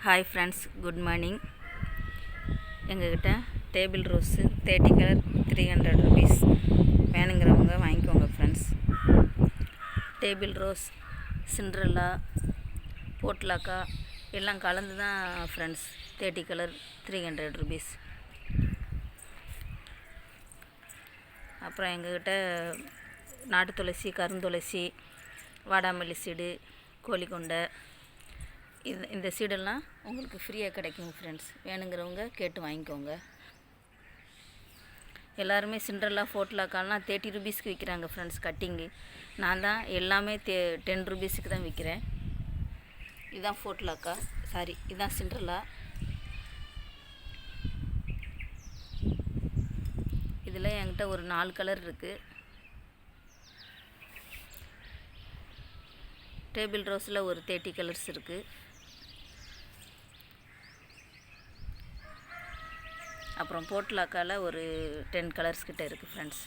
Hi friends, good morning. எங்ககிட்ட table rose 30 colour 300 rupees வேணுங்கிறவங்க வாங்கிக்கோங்க ஃப்ரெண்ட்ஸ். டேபிள் ரோஸ், சிண்ட்ரெல்லா, போட்லாக்கா எல்லாம் கலந்து தான் ஃப்ரெண்ட்ஸ் 30 கலர் 300 ருபீஸ். அப்புறம் எங்ககிட்ட நாட்டு துளசி, கருந்துளசி, வாடாமல்லி சீடு, கோழிக்கொண்டை, இந்த சீடெல்லாம் உங்களுக்கு ஃப்ரீயாக கிடைக்கும் ஃப்ரெண்ட்ஸ். வேணுங்கிறவங்க கேட்டு வாங்கிக்கோங்க. எல்லாருமே சிண்ட்ரெல்லா, போட்லாக்காலாம் 30 ருபீஸ்க்கு விற்கிறாங்க ஃப்ரெண்ட்ஸ் கட்டிங்கு. நான் தான் எல்லாமே 10 ருபீஸுக்கு தான் விற்கிறேன். இதுதான் போட்லாக்கா, சாரி இதுதான் சிண்ட்ரெல்லா. இதில் என்கிட்ட ஒரு 4 கலர் இருக்குது. டேபிள் ரோஸில் ஒரு 30 கலர்ஸ் இருக்குது. அப்புறம் போட்லாக்காவில் ஒரு 10 கலர்ஸ் கிட்ட இருக்குது ஃப்ரெண்ட்ஸ்.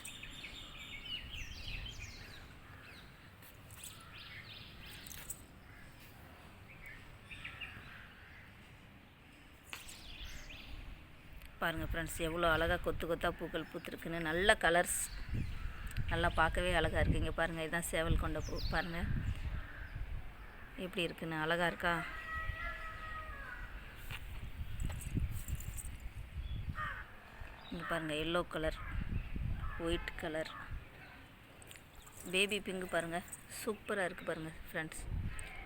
பாருங்கள் ஃப்ரெண்ட்ஸ், எவ்வளோ அழகாக கொத்து கொத்தாக பூக்கள் பூத்துருக்குன்னு. நல்ல கலர்ஸ், நல்லா பார்க்கவே அழகாக இருக்குது. இங்கே பாருங்கள், இதுதான் சேவல் கொண்ட பூ. பாருங்கள் எப்படி இருக்குன்னு, அழகாக இருக்கா? இங்கே பாருங்கள், yellow colour, white colour, baby pink பாருங்கள், சூப்பராக இருக்குது பாருங்கள் ஃப்ரெண்ட்ஸ்.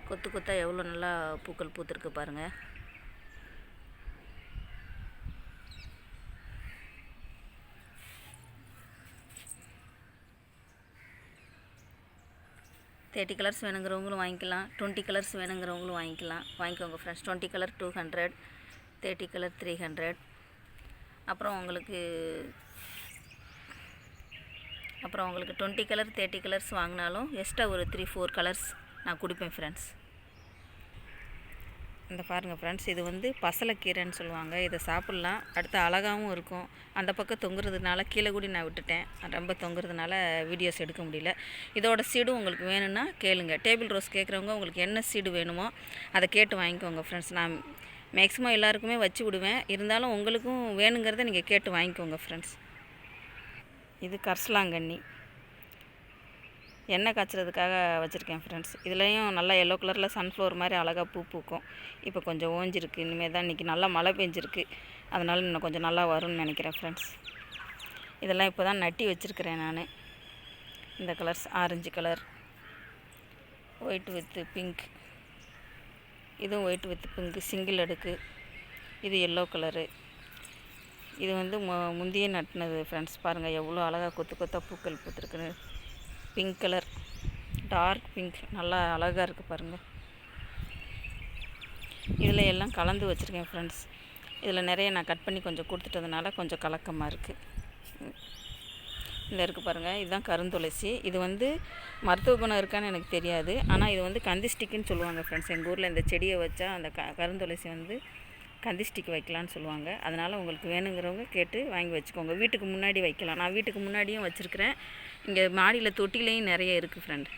கொத்து கொத்தாக எவ்வளோ நல்லா பூக்கள் பூத்துருக்கு பாருங்கள். தேர்ட்டி கலர்ஸ் வேணுங்கிறவங்களும் வாங்கிக்கலாம், 20 கலர்ஸ் வேணுங்கிறவங்களும் வாங்கிக்கோங்க ஃப்ரெண்ட்ஸ். 20 colour 200, 30 colour 300. அப்புறம் உங்களுக்கு 20 கலர் 30 கலர்ஸ் வாங்கினாலும் எக்ஸ்ட்ரா ஒரு 3-4 கலர்ஸ் நான் கொடுப்பேன் ஃப்ரெண்ட்ஸ். இந்த பாருங்கள் ஃப்ரெண்ட்ஸ், இது வந்து பசலைக்கீரைன்னு சொல்லுவாங்க. இதை சாப்பிட்லாம், அடுத்து அழகாகவும் இருக்கும். அந்த பக்கம் தொங்குறதுனால கீழே கூடி நான் விட்டுட்டேன், ரொம்ப தொங்குறதுனால வீடியோஸ் எடுக்க முடியல. இதோட சீடும் உங்களுக்கு வேணும்னா கேளுங்க. டேபிள் ரோஸ் கேட்குறவங்க உங்களுக்கு என்ன சீடு வேணுமோ அதை கேட்டு வாங்கிக்கோங்க ஃப்ரெண்ட்ஸ். நான் மேக்ஸிமம் எல்லாருக்குமே வச்சு விடுவேன், இருந்தாலும் உங்களுக்கும் வேணுங்கிறத நீங்கள் கேட்டு வாங்கிக்கோங்க ஃப்ரெண்ட்ஸ். இது கரிசலாங்கண்ணி, எண்ணெய் காய்ச்சறதுக்காக வச்சுருக்கேன் ஃப்ரெண்ட்ஸ். இதுலேயும் நல்லா எல்லோ கலரில் சன்ஃப்ளவர் மாதிரி அழகாக பூ பூக்கும். இப்போ கொஞ்சம் ஓஞ்சிருக்கு, இனிமேல் தான் இன்றைக்கி நல்லா மழை பெஞ்சிருக்கு, அதனால் இன்னும் கொஞ்சம் நல்லா வரும்னு நினைக்கிறேன் ஃப்ரெண்ட்ஸ். இதெல்லாம் இப்போ தான் நட்டி வச்சுருக்கிறேன் நான். இந்த colours orange colour, white with pink, இதுவும் ஒயிட் வித் பிங்க் சிங்கிள் அடுக்கு, இது எல்லோ கலரு. இது வந்து முந்தியே நட்டினது ஃப்ரெண்ட்ஸ். பாருங்கள் எவ்வளோ அழகாக கொத்து கொத்தாக பூக்கள் பூத்துருக்குன்னு. பிங்க் கலர், டார்க் பிங்க், நல்லா அழகாக இருக்குது பாருங்கள். இதில் எல்லாம் கலந்து வச்சுருக்கேன் ஃப்ரெண்ட்ஸ். இதில் நிறைய நான் கட் பண்ணி கொஞ்சம் கொடுத்துட்டதுனால கொஞ்சம் கலக்கமாக இருக்குது. இதில் இருக்குது பாருங்கள், இதுதான் கருந்துளசி. இது வந்து மருத்துவ குணம் இருக்கான்னு எனக்கு தெரியாது, ஆனால் இது வந்து கந்தி ஸ்டிக்குன்னு சொல்லுவாங்க ஃப்ரெண்ட்ஸ். எங்கள் ஊரில் இந்த செடியை வச்சா அந்த கருந்துளசி வந்து கந்தி ஸ்டிக் வைக்கலான்னு சொல்லுவாங்க. அதனால் உங்களுக்கு வேணுங்கிறவங்க கேட்டு வாங்கி வச்சுக்கோங்க. வீட்டுக்கு முன்னாடி வைக்கலாம், நான் வீட்டுக்கு முன்னாடியும் வச்சுருக்கிறேன். இங்கே மாடியில் தொட்டிலையும் நிறைய இருக்குது ஃப்ரெண்ட்.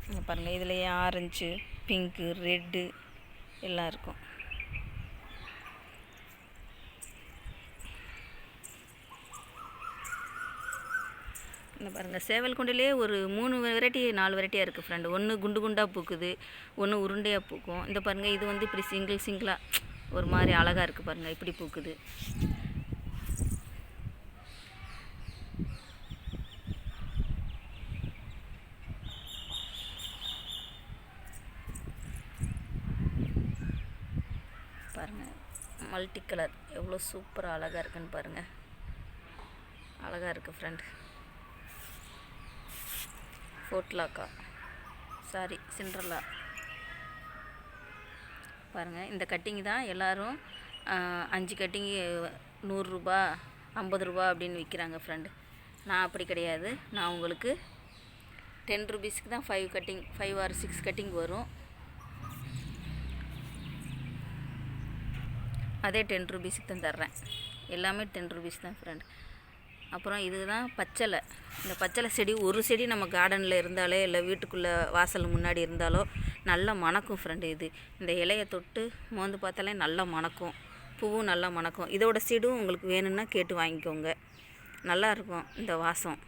இங்கே பாருங்கள், இதுலேயே ஆரஞ்சு, பிங்க்கு, ரெட்டு எல்லாம் இருக்கும். இந்த பாருங்கள், சேவல் கொண்டிலே ஒரு 3 வெரைட்டி 4 வெரைட்டியாக இருக்குது ஃப்ரெண்டு. ஒன்று குண்டு குண்டாக பூக்குது, ஒன்று உருண்டையாக பூக்கும். இந்த பாருங்கள், இது வந்து இப்படி சிங்கிளாக ஒரு மாதிரி அழகாக இருக்குது பாருங்கள், இப்படி பூக்குது. பாருங்கள், மல்டி கலர் எவ்வளோ சூப்பராக அழகாக இருக்குன்னு பாருங்கள், அழகாக இருக்குது ஃப்ரெண்ட். போட்லாக்கா, sorry Cinderella. பாருங்கள், இந்த கட்டிங் தான் எல்லோரும் 5 கட்டிங்கு 100 ரூபா 50 ரூபா அப்படின்னு விற்கிறாங்க ஃப்ரெண்டு. நான் அப்படி கிடையாது, நான் உங்களுக்கு 10 ருபீஸ்க்கு தான் 5 or 6 கட்டிங் வரும். அதே 10 ருபீஸுக்கு தான் தர்றேன். எல்லாமே 10 ருபீஸ் தான் ஃப்ரெண்ட். அப்புறம் இதுதான் பச்சலை. இந்த பச்சலை செடி ஒரு செடி நம்ம கார்டனில் இருந்தாலே இல்லை வீட்டுக்குள்ளே வாசல் முன்னாடி இருந்தாலோ நல்லா மணக்கும் ஃப்ரெண்டு. இது இந்த இலையை தொட்டு மோந்து பார்த்தாலே நல்லா மணக்கும், பூவும் நல்லா மணக்கும். இதோட சீடும் உங்களுக்கு வேணும்னா கேட்டு வாங்கிக்கோங்க, நல்லாயிருக்கும் இந்த வாசம்.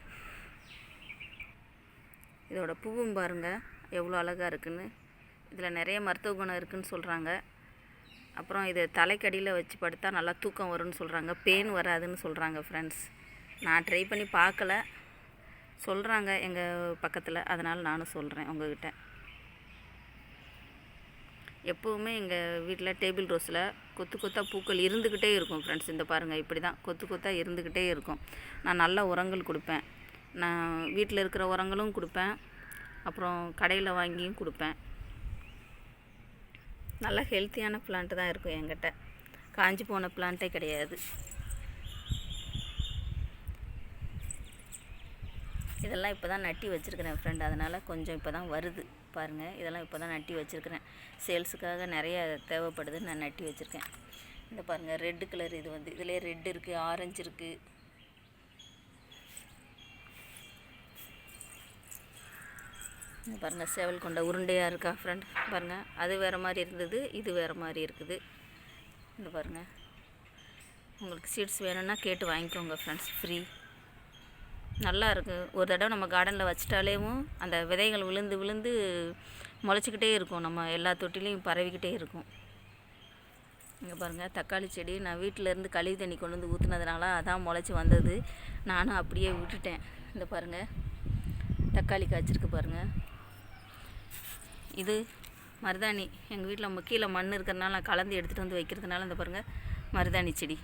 இதோட பூவும் பாருங்கள் எவ்வளோ அழகாக இருக்குதுன்னு. இதில் நிறைய மருத்துவ குணம் இருக்குதுன்னு சொல்கிறாங்க. அப்புறம் இது தலைக்கடியில் வச்சு படுத்தா நல்லா தூக்கம் வரும்னு சொல்கிறாங்க, பெயின் வராதுன்னு சொல்கிறாங்க ஃப்ரெண்ட்ஸ். நான் ட்ரை பண்ணி பார்க்கல, சொல்கிறாங்க எங்கள் பக்கத்தில், அதனால் நானும் சொல்கிறேன் உங்கள்கிட்ட. எப்போவுமே எங்கள் வீட்டில் டேபிள் ரோஸில் கொத்து கொத்தாக பூக்கள் இருந்துக்கிட்டே இருக்கும் ஃப்ரெண்ட்ஸ். இந்த பாருங்கள் இப்படி தான் கொத்து கொத்தாக இருந்துக்கிட்டே இருக்கும். நான் நல்ல உரங்கள் கொடுப்பேன், நான் வீட்டில் இருக்கிற உரங்களும் கொடுப்பேன், அப்புறம் கடையில் வாங்கியும் கொடுப்பேன். நல்ல ஹெல்த்தியான பிளான்ட்டு தான் இருக்கும் என்கிட்ட, காஞ்சி போன பிளான்ட்டே கிடையாது. இதெல்லாம் இப்போ தான் நட்டி வச்சுருக்கிறேன் ஃப்ரெண்ட், அதனால் கொஞ்சம் இப்போ தான் வருது பாருங்கள். இதெல்லாம் இப்போ தான் நட்டி வச்சுருக்கிறேன், சேல்ஸுக்காக நிறைய தேவைப்படுதுன்னு நான் நட்டி வச்சுருக்கேன். இந்த பாருங்கள் ரெட்டு கலர், இது வந்து இதிலே ரெட் இருக்குது, ஆரஞ்சு இருக்குது. இந்த பாருங்கள் சேவல் கொண்ட உருண்டையாக இருக்கா ஃப்ரெண்ட், பாருங்கள் அது வேறு மாதிரி இருந்தது, இது வேறு மாதிரி இருக்குது. இந்த பாருங்கள் உங்களுக்கு சீட்ஸ் வேணும்னா கேட்டு வாங்கிக்கோங்க ஃப்ரெண்ட்ஸ், ஃப்ரீ. நல்லா இருக்குது. ஒரு தடவை நம்ம கார்டனில் வச்சிட்டாலேவும் அந்த விதைகள் விழுந்து விழுந்து முளைச்சிக்கிட்டே இருக்கும், நம்ம எல்லா தொட்டிலையும் பரவிக்கிட்டே இருக்கும். இங்கே பாருங்கள் தக்காளி செடி நான் வீட்டிலேருந்து கழிவு தண்ணி கொண்டு வந்து ஊற்றுனதுனால அதான் முளைச்சி வந்தது, நானும் அப்படியே விட்டுட்டேன். இந்த பாருங்கள் தக்காளி காய்ச்சிருக்கு பாருங்கள். இது மருதாணி, எங்கள் வீட்டில் கீழே மண் இருக்கிறதுனால நான் கலந்து எடுத்துகிட்டு வந்து வைக்கிறதுனால இந்த பாருங்கள் மருதாணி செடி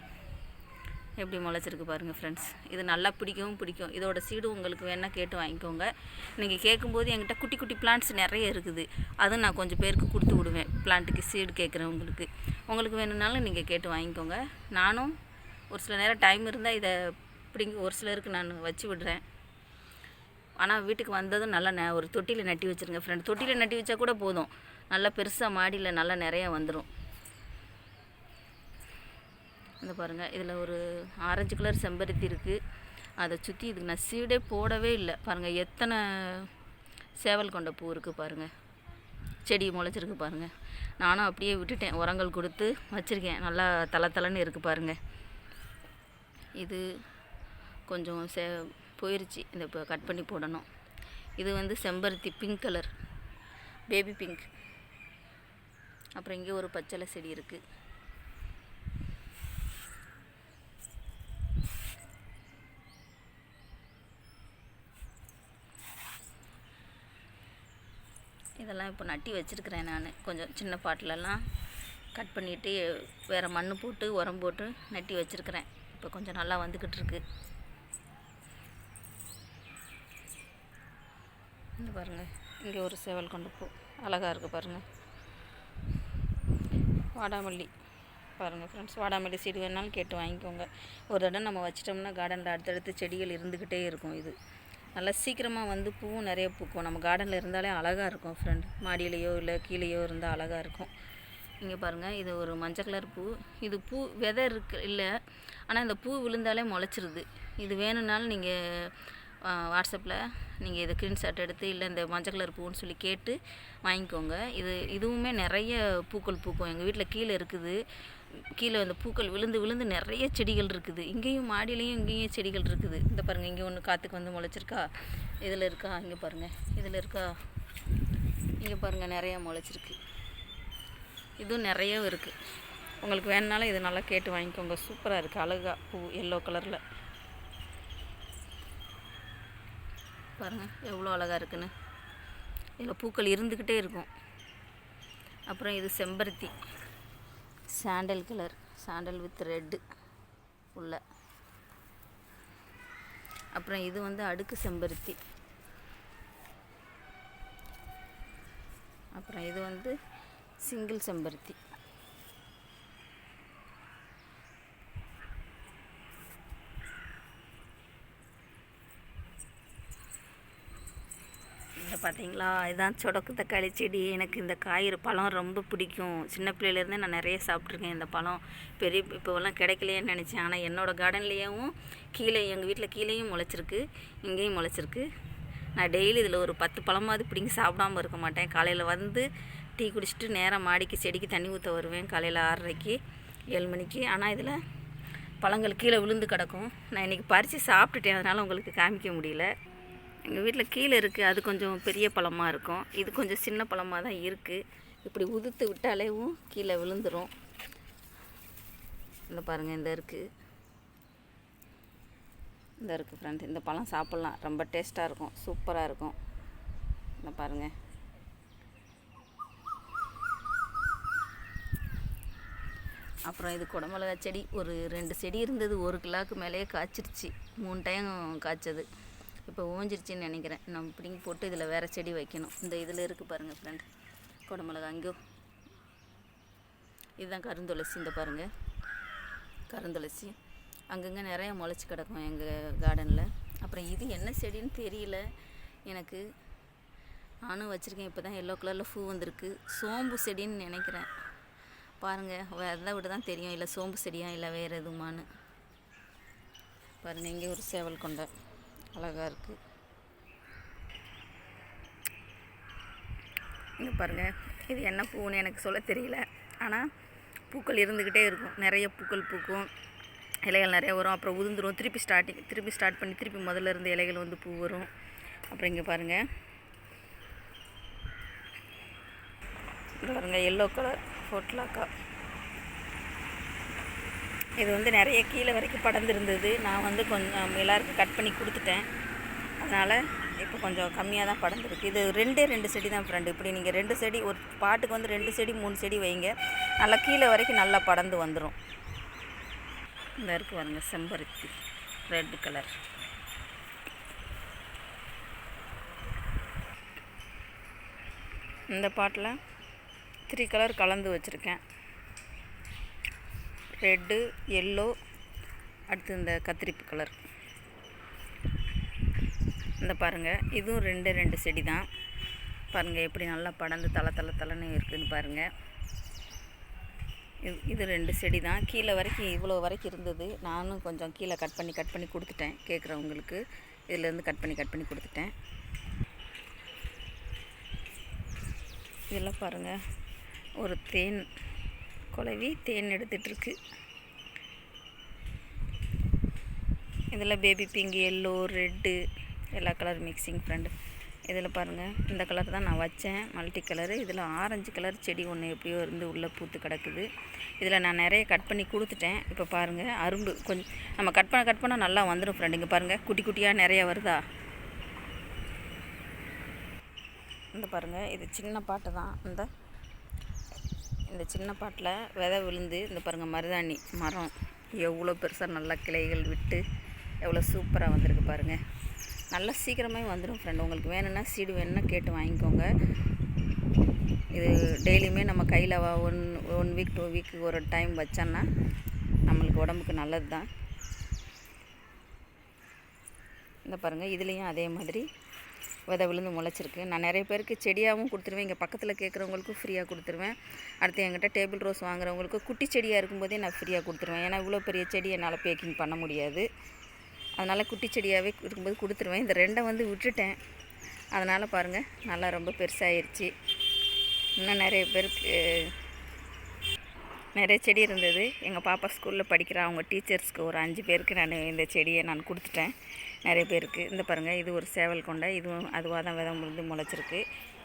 எப்படி முளைச்சிருக்கு பாருங்கள் ஃப்ரெண்ட்ஸ். இது நல்லா பிடிக்கும். இதோட சீடு உங்களுக்கு வேணால் கேட்டு வாங்கிக்கோங்க. நீங்கள் கேட்கும்போது என்கிட்ட குட்டி குட்டி பிளான்ட்ஸ் நிறைய இருக்குது, அதுவும் நான் கொஞ்சம் பேருக்கு கொடுத்து விடுவேன், பிளான்ட்டுக்கு சீடு கேட்குறவங்களுக்கு. உங்களுக்கு வேணும்னாலும் நீங்கள் கேட்டு வாங்கிக்கோங்க. நானும் ஒரு சில நேரம் டைம் இருந்தால் இதை பிடிங்க ஒரு சிலருக்கு நான் வச்சு விடுறேன். ஆனால் வீட்டுக்கு வந்ததும் நல்லா ஒரு தொட்டியில் நட்டி வச்சுருங்க ஃப்ரெண்ட். தொட்டியில் நட்டி வச்சா கூட போதும், நல்லா பெருசாக மாடியில் நல்லா நிறையா வந்துடும். இந்த பாருங்கள் இதில் ஒரு ஆரஞ்சு கலர் செம்பருத்தி இருக்குது, அதை சுற்றி இதுக்கு நான் சீடே போடவே இல்லை. பாருங்கள் எத்தனை சேவல் கொண்ட பூ இருக்குது பாருங்கள், செடி முளைச்சிருக்கு பாருங்கள். நானும் அப்படியே விட்டுட்டேன், உரங்கள் கொடுத்து வச்சுருக்கேன், நல்லா தளன்னு இருக்குது பாருங்கள். இது கொஞ்சம் போயிடுச்சு, இந்த இப்போ கட் பண்ணி போடணும். இது வந்து செம்பருத்தி பிங்க் கலர், பேபி பிங்க். அப்புறம் இங்கே ஒரு பச்சளை செடி இருக்குது. இதெல்லாம் இப்போ நட்டி வச்சுருக்கிறேன் நான், கொஞ்சம் சின்ன பாட்டிலெல்லாம் கட் பண்ணிவிட்டு வேறு மண் போட்டு உரம் போட்டு நட்டி வச்சுருக்கிறேன். இப்போ கொஞ்சம் நல்லா வந்துக்கிட்டு இருக்கு. இந்த பாருங்கள் இங்கே ஒரு சேவல் கொண்ட பூ அழகாக இருக்குது பாருங்கள். வாடாமல்லி பாருங்கள் ஃப்ரெண்ட்ஸ், வாடாமல்லி சீடு வேணாலும் கேட்டு வாங்கிக்கோங்க. ஒரு தடவை நம்ம வச்சிட்டோம்னா கார்டனில் அடுத்தடுத்து செடிகள் இருந்துக்கிட்டே இருக்கும். இது நல்லா சீக்கிரமாக வந்து பூவும் நிறைய பூக்கும். நம்ம கார்டனில் இருந்தாலே அழகாக இருக்கும் ஃப்ரெண்ட், மாடியிலையோ இல்லை கீழேயோ இருந்தால் அழகாக இருக்கும். இங்கே பாருங்கள் இது ஒரு மஞ்சள் கலர் பூ. இது பூ விதை இருக்குது இல்லை, ஆனால் இந்த பூ விழுந்தாலே முளைச்சிருது. இது வேணும்னாலும் நீங்கள் வாட்ஸ்அப்பில் நீங்கள் இதை ஸ்க்ரீன்ஷாட் எடுத்து இல்லை இந்த மஞ்சள் கலர் பூன்னு சொல்லி கேட்டு வாங்கிக்கோங்க. இதுவுமே நிறைய பூக்கள் பூக்கும். எங்கள் வீட்டில் கீழே இருக்குது, கீழே அந்த பூக்கள் விழுந்து விழுந்து நிறைய செடிகள் இருக்குது. இங்கேயும் மாடியிலையும் இங்கேயும் செடிகள் இருக்குது. இந்த பாருங்கள் இங்கே ஒன்று காற்றுக்கு வந்து முளைச்சிருக்கா, இதில் இருக்கா, இங்கே பாருங்கள் இதில் இருக்கா, இங்கே பாருங்கள் நிறையா முளைச்சிருக்கு. இதுவும் நிறைய இருக்குது. உங்களுக்கு வேணுனாலும் இது நல்லா கேட்டு வாங்கிக்கோங்க. சூப்பராக இருக்குது, அழகாக பூ எல்லோ கலரில் பாருங்கள் எவ்வளோ அழகாக இருக்குன்னு. இதில் பூக்கள் இருந்துக்கிட்டே இருக்கும். அப்புறம் இது செம்பருத்தி, sandal colour, sandal with red உள்ள. அப்புறம் இது வந்து அடுக்கு செம்பருத்தி. அப்புறம் இது வந்து சிங்கிள் செம்பருத்தி. இதை பார்த்தீங்களா, இதுதான் சொடக்கு தக்காளி செடி. எனக்கு இந்த பழம் ரொம்ப பிடிக்கும். சின்ன பிள்ளையிலேருந்தே நான் நிறைய சாப்பிட்ருக்கேன் இந்த பழம். இப்போவெல்லாம் கிடைக்கலையேன்னு நினச்சேன். ஆனால் என்னோடய கார்டன்லேயும் கீழே, எங்கள் வீட்டில் கீழேயும் முளைச்சிருக்கு, இங்கேயும் முளைச்சிருக்கு. நான் டெய்லி இதில் ஒரு 10 பழமாவது பிடிங்கி சாப்பிடாமல் இருக்க மாட்டேன். காலையில் வந்து டீ குடிச்சிட்டு நேராக மாடிக்கு செடிக்கு தண்ணி ஊற்ற வருவேன், காலையில் 6:30க்கு 7 மணிக்கு. ஆனால் இதில் பழங்கள் கீழே விழுந்து கிடக்கும். நான் இன்றைக்கி பறித்து சாப்பிட்டுட்டேன், அதனால் உங்களுக்கு காமிக்க முடியல. எங்கள் வீட்டில் கீழே இருக்குது, அது கொஞ்சம் பெரிய பழமாக இருக்கும். இது கொஞ்சம் சின்ன பழமாக தான் இருக்குது. இப்படி உதுத்து விட்டாலேவும் கீழே விழுந்துடும். இந்த பாருங்கள், இந்த இருக்குது ஃப்ரெண்ட். இந்த பழம் சாப்பிட்லாம், ரொம்ப டேஸ்ட்டாக இருக்கும், சூப்பராக இருக்கும். இந்த பாருங்கள். அப்புறம் இது குடமிளகா செடி. ஒரு 2 செடி இருந்தது, 1 கிலோவுக்கு மேலேயே காய்ச்சிருச்சு. 3 டைம் காய்ச்சது. இப்போ ஓஞ்சிருச்சின்னு நினைக்கிறேன். நம்ம பிடிங்கி போட்டு இதில் வேறு செடி வைக்கணும். இந்த இதில் இருக்குது பாருங்கள் ஃப்ரெண்ட், குடமிளகா. அங்கேயோ இதுதான் கருந்துளசி. இந்த பாருங்கள், கருந்துளசி அங்கங்கே நிறைய முளைச்சி கிடக்கும் எங்கள் கார்டனில். அப்புறம் இது என்ன செடின்னு தெரியல எனக்கு, நானும் வச்சுருக்கேன். இப்போ தான் எல்லோ கலரில் பூ வந்திருக்கு. சோம்பு செடின்னு நினைக்கிறேன். பாருங்கள், அதை விட தான் தெரியும், இல்லை சோம்பு செடியா இல்லை வேறு எதுவுமான்னு. பாருங்கள், இங்கே ஒரு சேவல் கொண்டை அழகாக இருக்குது. இங்கே பாருங்கள், இது என்ன பூன்னு எனக்கு சொல்ல தெரியல. ஆனால் பூக்கள் இருந்துக்கிட்டே இருக்கும், நிறைய பூக்கள் பூக்கும், இலைகள் நிறைய வரும். அப்புறம் உதிர்ந்துடும், திருப்பி ஸ்டார்ட் பண்ணி திருப்பி முதல்ல இருந்து இலைகள் வந்து பூ வரும். அப்புறம் இங்கே பாருங்கள், இது பாருங்கள், எல்லோ கலர் பொட்லாக்கா. இது வந்து நிறைய கீழே வரைக்கும் படர்ந்துருந்தது. நான் வந்து கொஞ்சம் எல்லாருக்கும் கட் பண்ணி கொடுத்துட்டேன். அதனால் இப்போ கொஞ்சம் கம்மியாக தான் படர்ந்துருக்கு. இது 2 செடி தான் ஃப்ரெண்டு. இப்படி நீங்கள் 2 செடி, ஒரு பாட்டுக்கு வந்து 2 செடி 3 செடி வைங்க, நல்லா கீழே வரைக்கும் நல்லா படர்ந்து வந்துடும். இந்த இருக்கு பாருங்கள், செம்பருத்தி ரெட் கலர். இந்த பாட்டில் 3 கலர் கலந்து வச்சுருக்கேன். ரெட்டு, எல்லோ, அடுத்து இந்த கத்திரிப்பு கலர். இந்த பாருங்கள், இதுவும் 2 செடி தான். பாருங்கள் எப்படி நல்லா படர்ந்து தலை இருக்குதுன்னு பாருங்கள். இது 2 செடி தான். கீழே வரைக்கும் இவ்வளோ வரைக்கும் இருந்தது. நானும் கொஞ்சம் கீழே கட் பண்ணி கொடுத்துட்டேன் கேட்குறவங்களுக்கு. இதிலேருந்து கட் பண்ணி கொடுத்துட்டேன். இதெல்லாம் பாருங்கள், ஒரு தேன் குலவி தேன் எடுத்துகிட்ருக்கு. இதில் பேபி பிங்க், எல்லோ, ரெட்டு எல்லா கலர் மிக்சிங் ஃப்ரெண்டு. இதில் பாருங்கள், இந்த கலர் தான் நான் வச்சேன், மல்டி கலரு. இதில் ஆரஞ்சு கலர் செடி ஒன்று எப்படியோ இருந்து உள்ளே பூத்து கிடக்குது. இதில் நான் நிறைய கட் பண்ணி கொடுத்துட்டேன். இப்போ பாருங்கள், அரும்பு கொஞ்சம் நம்ம கட் பண்ண நல்லா வந்துடும் ஃப்ரெண்டு. இங்கே பாருங்கள், குட்டி குட்டியாக நிறையா வருதா. இந்த பாருங்கள், இது சின்ன பாட்டு தான். இந்த சின்ன பாட்டில் விதை விழுந்து, இந்த பாருங்கள், மருதாணி மரம் எவ்வளோ பெருசாக நல்லா கிளைகள் விட்டு எவ்வளோ சூப்பராக வந்திருக்கு பாருங்கள். நல்லா சீக்கிரமே வந்துடும் ஃப்ரெண்டு. உங்களுக்கு வேணும்னா சீடு வேணும்னா கேட்டு வாங்கிக்கோங்க. இது டெய்லியுமே நம்ம கையில் 1 வீக் 2 வீக்கு ஒரு டைம் வச்சோன்னா நம்மளுக்கு உடம்புக்கு நல்லது தான். இந்த பாருங்கள், இதுலேயும் அதே மாதிரி விதை விழுந்து முளைச்சிருக்கு. நான் நிறைய பேருக்கு செடியாகவும் கொடுத்துருவேன், இங்கே பக்கத்தில் கேட்குறவங்களுக்கும் ஃப்ரீயாக கொடுத்துருவேன். அடுத்து என்கிட்ட டேபிள் ரோஸ் வாங்குறவங்களுக்கு குட்டி செடியாக இருக்கும்போதே நான் ஃப்ரீயாக கொடுத்துருவேன். ஏன்னா இவ்வளோ பெரிய செடி என்னால் பேக்கிங் பண்ண முடியாது. அதனால் குட்டி செடியாகவே இருக்கும்போது கொடுத்துருவேன். இந்த 2 வந்து விட்டுட்டேன். அதனால் பாருங்கள், நல்லா ரொம்ப பெருசாகிருச்சு. இன்னும் நிறைய பேருக்கு நிறைய செடி இருந்தது. எங்கள் பாப்பா ஸ்கூலில் படிக்கிற அவங்க டீச்சர்ஸ்க்கு ஒரு 5 பேருக்கு நான் இந்த செடியை நான் கொடுத்துட்டேன், நிறைய பேருக்கு. இந்த பாருங்கள், இது ஒரு சேவல் கொண்டை. இதுவும் அதுவாக தான் விதை விழுந்து முளைச்சிருக்கு.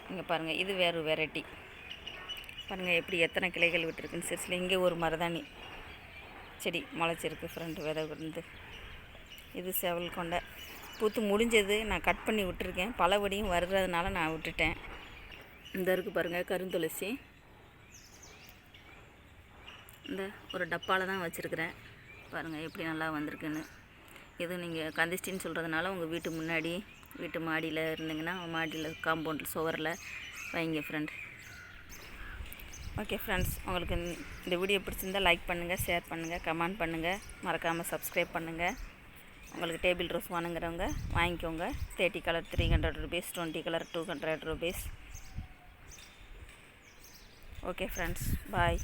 இங்கே பாருங்கள், இது வேறு வெரைட்டி. பாருங்கள் எப்படி எத்தனை கிளைகள் விட்டுருக்குன்னு சிறுசில். இங்கே ஒரு மருதாணி செடி முளைச்சிருக்கு ஃப்ரெண்டு, விதை விழுந்து. இது சேவல் கொண்டை, பூத்து முடிஞ்சது. நான் கட் பண்ணி விட்டுருக்கேன், பலபடியும் வர்றதுனால நான் விட்டுட்டேன். இந்த இருக்குது பாருங்கள், கருந்துளசி. இந்த ஒரு டப்பாவில் தான் வச்சுருக்கிறேன். பாருங்கள் எப்படி நல்லா வந்திருக்குன்னு. இது நீங்கள் கந்திஷ்டின்னு சொல்கிறதுனால உங்கள் வீட்டு முன்னாடி, வீட்டு மாடியில் இருந்தீங்கன்னா மாடியில் காம்பவுண்டில் சுவரில் வைங்க ஃப்ரெண்ட். ஓகே ஃப்ரெண்ட்ஸ், உங்களுக்கு இந்த வீடியோ பிடிச்சிருந்தால் லைக் பண்ணுங்கள், ஷேர் பண்ணுங்கள், கமெண்ட் பண்ணுங்கள், மறக்காமல் சப்ஸ்கிரைப் பண்ணுங்கள். உங்களுக்கு டேபிள் ரோஸ் வேணுங்கிறவங்க வாங்கிக்கோங்க. 30 colour 300 rupees, 20 colour 200 rupees. Okay friends, பாய்.